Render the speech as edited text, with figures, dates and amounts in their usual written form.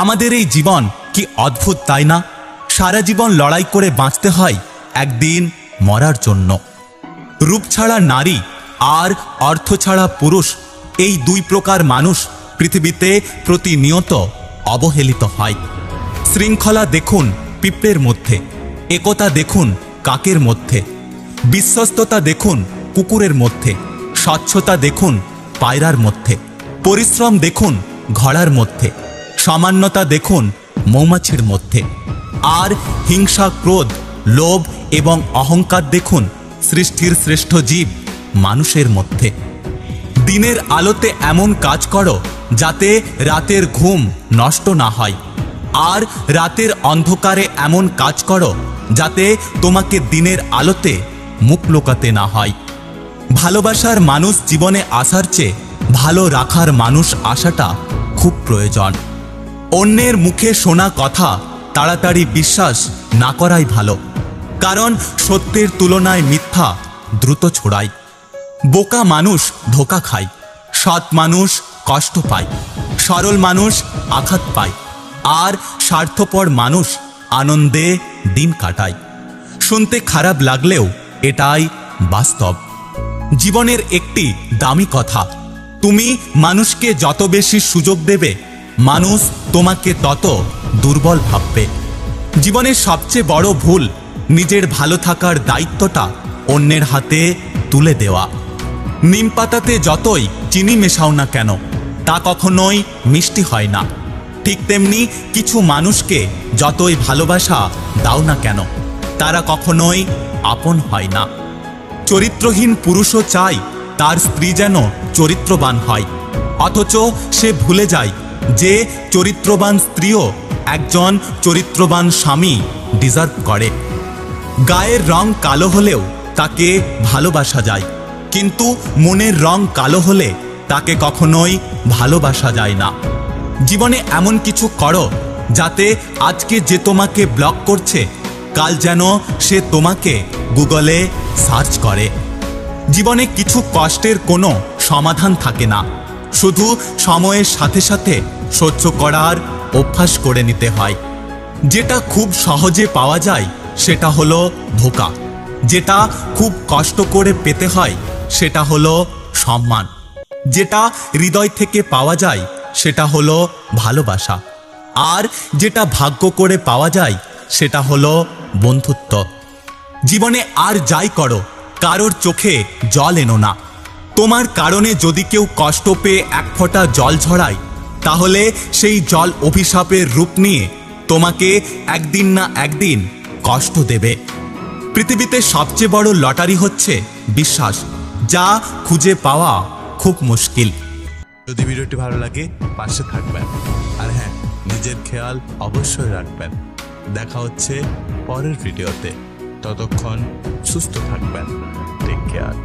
আমাদের এই জীবন কি অদ্ভুত, তাই না? সারা জীবন লড়াই করে বাঁচতে হয় একদিন মরার জন্য। রূপ ছাড়া নারী আর অর্থ ছাড়া পুরুষ, এই দুই প্রকার মানুষ পৃথিবীতে প্রতিনিয়ত অবহেলিত হয়। শৃঙ্খলা দেখুন পিঁপড়ের মধ্যে, একতা দেখুন কাকের মধ্যে, বিশ্বস্ততা দেখুন কুকুরের মধ্যে, স্বচ্ছতা দেখুন পায়রার মধ্যে, পরিশ্রম দেখুন ঘোড়ার মধ্যে, সামান্যতা দেখুন মৌমাছির মধ্যে, আর হিংসা, ক্রোধ, লোভ এবং অহংকার দেখুন সৃষ্টির শ্রেষ্ঠ জীব মানুষের মধ্যে। দিনের আলোতে এমন কাজ করো যাতে রাতের ঘুম নষ্ট না হয়, আর রাতের অন্ধকারে এমন কাজ করো যাতে তোমাকে দিনের আলোতে মুখ লুকাতে না হয়। ভালোবাসার মানুষ জীবনে আসার চেয়ে ভালো রাখার মানুষ আসাটা খুব প্রয়োজন। অন্যের মুখে শোনা কথা তাড়াতাড়ি বিশ্বাস না করাই ভালো, কারণ সত্যের তুলনায় মিথ্যা দ্রুত ছড়ায়। বোকা মানুষ ধোঁকা খায়, সৎ মানুষ কষ্ট পায়, সরল মানুষ আঘাত পায়, আর স্বার্থপর মানুষ আনন্দে দিন কাটায়। শুনতে খারাপ লাগলেও এটাই বাস্তব। জীবনের একটি দামি কথা, তুমি মানুষকে যত বেশি সুযোগ দেবে, মানুষ তোমাকে তত দুর্বল ভাববে। জীবনের সবচেয়ে বড় ভুল নিজের ভালো থাকার দায়িত্বটা অন্যের হাতে তুলে দেওয়া। নিম পাতাতে যতই চিনি মেশাও না কেন, তা কখনোই মিষ্টি হয় না। ঠিক তেমনি কিছু মানুষকে যতই ভালোবাসা দাও না কেন, তারা কখনোই আপন হয় না। চরিত্রহীন পুরুষও চায় তার স্ত্রী যেন চরিত্রবান হয়, অথচ সে ভুলে যায় যে চরিত্রবান স্ত্রীও একজন চরিত্রবান স্বামী ডিজার্ভ করে। গায়ের রং কালো হলেও তাকে ভালোবাসা যায়, কিন্তু মনের রং কালো হলে তাকে কখনোই ভালোবাসা যায় না। জীবনে এমন কিছু করো যাতে আজকে যে তোমাকে ব্লক করছে, কাল যেন সে তোমাকে গুগলে সার্চ করে। জীবনে কিছু কষ্টের কোনো সমাধান থাকে না, শুধু সময়ের সাথে সাথে সহ্য করার অভ্যাস করে নিতে হয়। যেটা খুব সহজে পাওয়া যায় সেটা হলো ধোঁকা, যেটা খুব কষ্ট করে পেতে হয় সেটা হলো সম্মান, যেটা হৃদয় থেকে পাওয়া যায় সেটা হলো ভালোবাসা, আর যেটা ভাগ্য করে পাওয়া যায় সেটা হলো বন্ধুত্ব। জীবনে আর যাই করো, কারোর চোখে জল এনো না। তোমার কারণে যদি কেউ কষ্ট পেয়ে এক ফোঁটা জল ঝরায়, তাহলে সেই জল অভিশাপের রূপ নিয়ে তোমাকে একদিন না একদিন কষ্ট দেবে। পৃথিবীতে সবচেয়ে বড় লটারি হচ্ছে বিশ্বাস, যা খুঁজে পাওয়া খুব মুশকিল। যদি ভিডিওটি ভালো লাগে পাশে থাকবেন, আর হ্যাঁ, নিজের খেয়াল অবশ্যই রাখবেন। দেখা হচ্ছে পরের ভিডিওতে, ততক্ষণ সুস্থ থাকবেন। Take care.